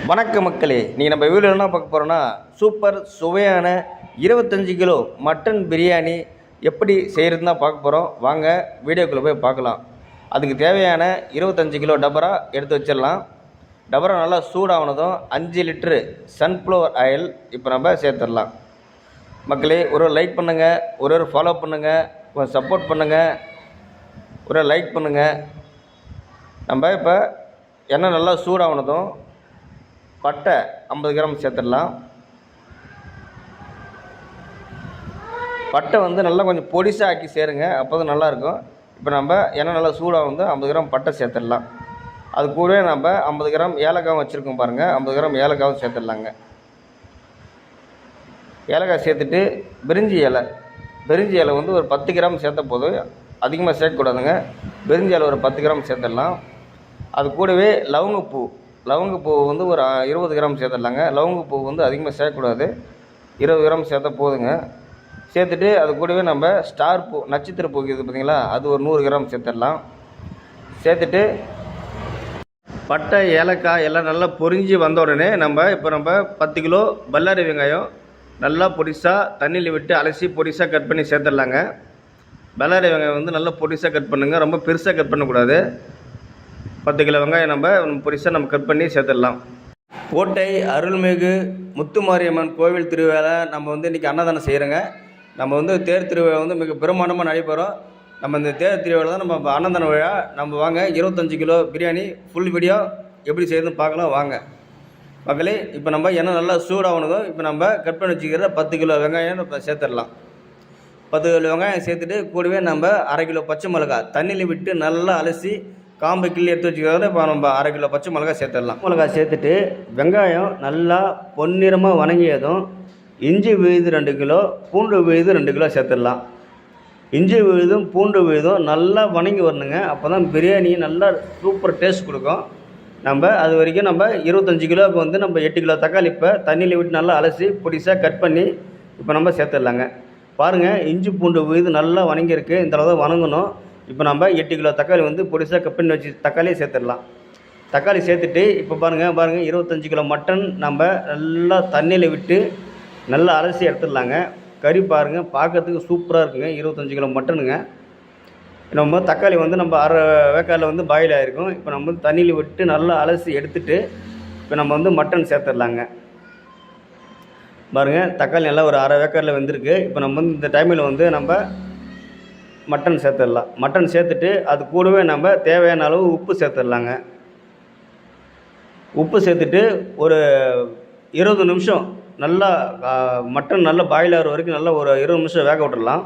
வணக்க மக்களே, நீங்கள் நம்ம வீடியோ என்ன பார்க்க போகிறோன்னா சூப்பர் சுவையான 25 கிலோ மட்டன் பிரியாணி எப்படி செய்கிறதுன்னு தான் பார்க்க போகிறோம். வாங்க வீடியோக்குள்ளே போய் பார்க்கலாம். அதுக்கு தேவையான 25 கிலோ டபரா எடுத்து வச்சிடலாம். டபரா நல்லா சூடானதும் 5 லிட்ரு சன்ஃப்ளவர் ஆயில் இப்போ நம்ம சேர்த்துடலாம். மக்களே, ஒரு லைக் பண்ணுங்கள், ஒரு ஃபாலோ பண்ணுங்கள், கொஞ்சம் சப்போர்ட் பண்ணுங்கள், ஒரு லைக் பண்ணுங்கள். நம்ம இப்போ எண்ணெய் நல்லா சூடானதும் பட்டை 50 கிராம் சேர்த்துடலாம். பட்டை நல்லா கொஞ்சம் பொடிசாக ஆக்கி சேருங்க, அப்போ தான் நல்லாயிருக்கும். இப்போ நம்ம எண்ணெய் நல்லா சூடாக 50 கிராம் பட்டை சேர்த்துடலாம். அது கூடவே நம்ம 50 கிராம் ஏலக்காவும் வச்சுருக்கோம் பாருங்கள், 50 கிராம் ஏலக்காவும் சேர்த்துடலாங்க. ஏலக்காய் சேர்த்துட்டு பிரிஞ்சி இலை ஒரு 10 கிராம் சேர்த்த போது, அதிகமாக சேர்க்கக்கூடாதுங்க. பிரிஞ்சி இலை ஒரு 10 கிராம் சேர்த்துடலாம். அது கூடவே லவங்கப்பூ ஒரு 20 கிராம் சேர்த்துடலாங்க. லவங்கப்பூ அதிகமாக சேர்க்கக்கூடாது, 20 கிராம் சேர்த்தா போதுங்க. சேர்த்துட்டு அது கூடவே நம்ம ஸ்டார் பூ, நட்சத்திர பூ இது பார்த்திங்களா, அது ஒரு 100 கிராம் சேர்த்துடலாம். சேர்த்துட்டு பட்டை ஏலக்காய் எல்லாம் நல்லா பொரிஞ்சு வந்த உடனே நம்ம 10 கிலோ பல்லாரி வெங்காயம் நல்லா பொடிசாக தண்ணியில் விட்டு அலசி பொடிசாக கட் பண்ணி சேர்த்துடலாங்க. பல்லாரி வெங்காயம் நல்லா பொடிசாக கட் பண்ணுங்கள், ரொம்ப பெருசாக கட் பண்ணக்கூடாது. 10 கிலோ வெங்காயம் நம்ம பொடிசாக கட் பண்ணி சேர்த்துடலாம். கோட்டை அருள்மிகு முத்துமாரியம்மன் கோவில் திருவிழா நம்ம இன்றைக்கி அன்னதானம் செய்கிறோங்க. நம்ம தேர் திருவிழா மிக பிரமாண்டமாக நடைபெறும். நம்ம இந்த தேர் திருவிழா தான் நம்ம அன்னதான விழா. நம்ம வாங்க 25 கிலோ பிரியாணி ஃபுல் வீடியோ எப்படி செய்யுதுன்னு பார்க்கலாம் வாங்க மக்களே. இப்போ நம்ம எண்ணெய் நல்லா சூடாகணுதோ இப்போ நம்ம கட் பண்ணி வச்சுக்கிற 10 கிலோ வெங்காயம் நம்ம சேர்த்துடலாம். 10 கிலோ வெங்காயம் சேர்த்துட்டு கூடவே நம்ம 1/2 கிலோ பச்சை மிளகாய் தண்ணியில் விட்டு நல்லா அலசி காம்பு கிள்ளி எடுத்து வச்சுக்கிறத இப்போ நம்ம 1/2 கிலோ பச்சை மிளகாய் சேர்த்துடலாம். மிளகாய் சேர்த்துட்டு வெங்காயம் நல்லா பொன்னிறமாக வணங்கியதும் இஞ்சி விழுது 2 கிலோ, பூண்டு விழுது 2 கிலோ சேர்த்துடலாம். இஞ்சி விழுதும் பூண்டு விழுதும் நல்லா வணங்கி வரணுங்க, அப்போ தான் பிரியாணி நல்லா சூப்பர் டேஸ்ட் கொடுக்கும். நம்ம அது வரைக்கும் நம்ம 25 கிலோவுக்கு நம்ம 8 கிலோ தக்காளி இப்போ தண்ணியில் விட்டு நல்லா அலசி பொடிசாக கட் பண்ணி இப்போ நம்ம சேர்த்துடலாங்க. பாருங்கள், இஞ்சி பூண்டு விழுது நல்லா வணங்கியிருக்கு, இந்த அளவு தான் வணங்கணும். இப்போ நம்ம 8 கிலோ தக்காளி பொடிசாக கட் பண்ணி வச்சு தக்காளியை சேர்த்துடலாம். தக்காளி சேர்த்துட்டு இப்போ பாருங்கள் 25 கிலோ மட்டன் நம்ம நல்லா தண்ணியில் விட்டு நல்லா அலசி எடுத்துடலாங்க. கறி பாருங்கள், பார்க்கறதுக்கு சூப்பராக இருக்குங்க. 25 கிலோ மட்டனுங்க. நம்ம தக்காளி நம்ம 1/2 வேக்காடில் பாயில் ஆகிருக்கும். இப்போ நம்ம தண்ணியில் விட்டு நல்லா அலசி எடுத்துட்டு இப்போ நம்ம மட்டன் சேர்த்துடலாங்க. பாருங்கள், தக்காளி நல்லா ஒரு 1/2 வேக்காடில் வெந்திருக்கு. இப்போ நம்ம இந்த டைமில் நம்ம மட்டன் சேர்த்துடலாம். மட்டன் சேர்த்துட்டு அது கூடவே நம்ம தேவையான அளவு உப்பு சேர்த்துடலாங்க. உப்பு சேர்த்துட்டு ஒரு 20 நிமிஷம் நல்லா மட்டன் நல்லா பாயில் ஆகிற வரைக்கும் நல்லா ஒரு 20 நிமிஷம் வேக விட்டுடலாம்.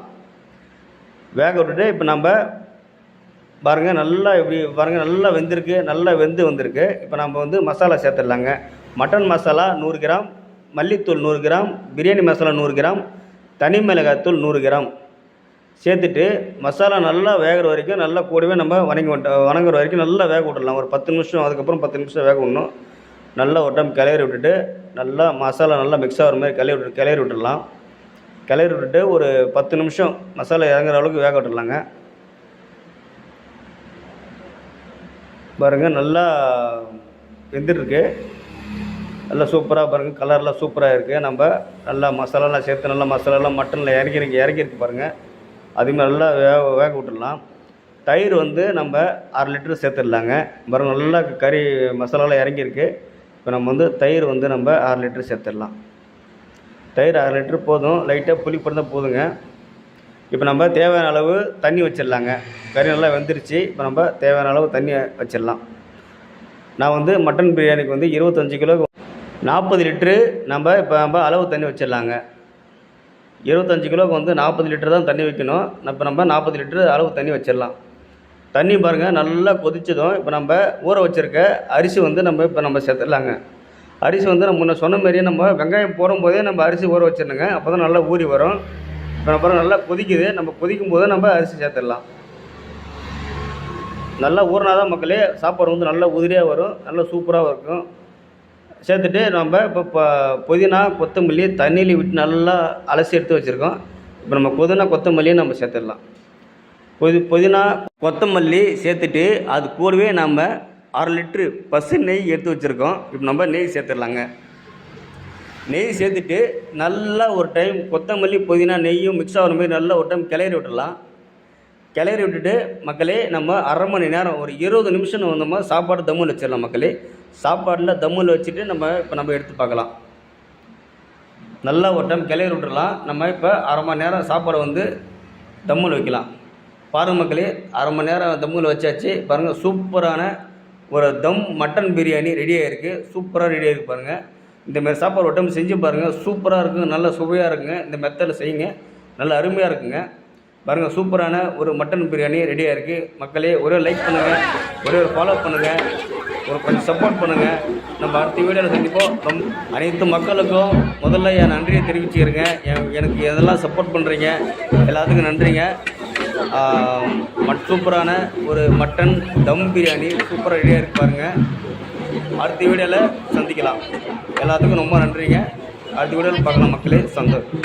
வேக விட்டுட்டு இப்போ நம்ம பாருங்கள் நல்லா இப்படி பாருங்கள் நல்லா வெந்திருக்கு, நல்லா வெந்து வந்திருக்கு. இப்போ நம்ம மசாலா சேர்த்துடலாங்க. மட்டன் மசாலா 100 கிராம், மல்லித்தூள் 100 கிராம், பிரியாணி மசாலா 100 கிராம், தனி மிளகாய்த்தூள் 100 கிராம் சேர்த்துட்டு மசாலா நல்லா வேகிற வரைக்கும் நல்லா கூடவே நம்ம வணங்குற வரைக்கும் நல்லா வேக விட்டுடலாம். ஒரு 10 நிமிஷம், அதுக்கப்புறம் 10 நிமிஷம் வேக விடணும். நல்லா ஒரு டைம் கிளறி விட்டுட்டு நல்லா மசாலா நல்லா மிக்ஸ் ஆகிற மாதிரி கிளறி விட்டுடலாம். கிளறி விட்டுட்டு ஒரு 10 நிமிஷம் மசாலா இறங்குற அளவுக்கு வேக விட்டுடலாங்க. பாருங்கள், நல்லா வெந்துட்டுருக்கு, நல்லா சூப்பராக பாருங்கள், கலர்லாம் சூப்பராக இருக்குது. நம்ம நல்லா மசாலாலாம் சேர்த்து நல்லா மசாலாலாம் மட்டனில் இறக்கிருக்கு பாருங்கள். அதுமாதிரி நல்லா வேக விட்டுடலாம். தயிர் நம்ம 1/2 லிட்டரு சேர்த்துடலாங்க. பாருங்கள், நல்லா கறி மசாலாலாம் இறங்கியிருக்கு. இப்போ நம்ம தயிர் நம்ம 1/2 லிட்டரு சேர்த்துடலாம். தயிர் 1/2 லிட்டரு போதும், லைட்டாக புளிப்பு இருந்தால் போதுங்க. இப்போ நம்ம தேவையான அளவு தண்ணி வச்சிடலாங்க. கறி நல்லா வெந்துருச்சு. இப்போ நம்ம தேவையான அளவு தண்ணி வச்சிடலாம். நான் மட்டன் பிரியாணிக்கு 25 கிலோக்கு 40 லிட்டரு நம்ம அளவு தண்ணி வச்சிடலாங்க. 25 கிலோவுக்கு 40 லிட்டர் தான் தண்ணி வைக்கணும். இப்போ நம்ம 40 லிட்டரு அளவு தண்ணி வச்சிடலாம். தண்ணி பாருங்கள் நல்லா கொதிச்சதும் இப்போ நம்ம ஊற வச்சுருக்க அரிசி நம்ம சேர்த்துடலாங்க. அரிசி நம்ம முன்ன சொன்ன மாதிரியே நம்ம வெங்காயம் போடும்போதே நம்ம அரிசி ஊற வச்சிடணுங்க, அப்போ தான் நல்லா ஊறி வரும். இப்போ நம்ம நல்லா கொதிக்குது, நம்ம கொதிக்கும் போது நம்ம அரிசி சேர்த்துடலாம். நல்லா ஊறினா தான் மக்களே சாப்பாடு நல்லா உதிரியாக வரும், நல்லா சூப்பராக இருக்கும். சேர்த்துட்டு நம்ம இப்போ புதினா கொத்தமல்லி தண்ணியில் விட்டு நல்லா அலசி எடுத்து வச்சுருக்கோம். இப்போ நம்ம புதினா கொத்தமல்லியை நம்ம சேர்த்துடலாம். புதினா கொத்தமல்லி சேர்த்துட்டு அது கூடவே நம்ம 1/2 லிட்ரு பசு நெய் எடுத்து வச்சுருக்கோம். இப்போ நம்ம நெய் சேர்த்துடலாங்க. நெய் சேர்த்துட்டு நல்லா ஒரு டைம் கொத்தமல்லி புதினா நெய்யும் மிக்ஸ் ஆகிற மாதிரி நல்லா ஒரு டைம் கிளறி விட்டுடலாம். கிளறி விட்டுட்டு மக்களே நம்ம 1/2 மணி நேரம் ஒரு 20 நிமிஷம் நம்ம சாப்பாடு தம்மில் வச்சிடலாம் மக்களே. சாப்பாடில் தம்மில் வச்சுட்டு நம்ம எடுத்து பார்க்கலாம். நல்லா ஒரு டைம் கிளறி விட்டுடலாம். நம்ம இப்போ 1/2 மணி நேரம் சாப்பாடை வந்து தம்மில் வைக்கலாம். பாருங்கள் மக்களே, 1/2 மணி நேரம் தம்மில் வச்சாச்சு. பாருங்கள், சூப்பரான ஒரு தம் மட்டன் பிரியாணி ரெடியாக இருக்குது. சூப்பராக ரெடியாக இருக்குது பாருங்கள். இந்தமாரி சாப்பாடு ஒரு டைம் செஞ்சு பாருங்கள். சூப்பராக இருக்குங்க, நல்ல சுவையாக இருக்குங்க. இந்த மெத்தடில் செய்யுங்க, நல்ல அருமையாக இருக்குங்க. பாருங்கள், சூப்பரான ஒரு மட்டன் பிரியாணி ரெடியாக இருக்குது. மக்களே, ஒரே லைக் பண்ணுங்கள், ஒரே ஒரு ஃபாலோ பண்ணுங்கள், ஒரு கொஞ்சம் சப்போர்ட் பண்ணுங்கள். நம்ம அடுத்த வீடியோவில் சந்திப்போம். அனைத்து மக்களுக்கும் முதல்ல என் நன்றியை தெரிவிச்சுக்கிறேங்க. எனக்கு எதெல்லாம் சப்போர்ட் பண்ணுறீங்க எல்லாத்துக்கும் நன்றிங்க. சூப்பரான ஒரு மட்டன் தம் பிரியாணி சூப்பராக ரெடியாக இருக்கு பாருங்கள். அடுத்த வீடியோவில் சந்திக்கலாம். எல்லாத்துக்கும் ரொம்ப நன்றிங்க. அடுத்த வீடியோவில் பார்க்கலாம் மக்களே. சந்தோஷம்.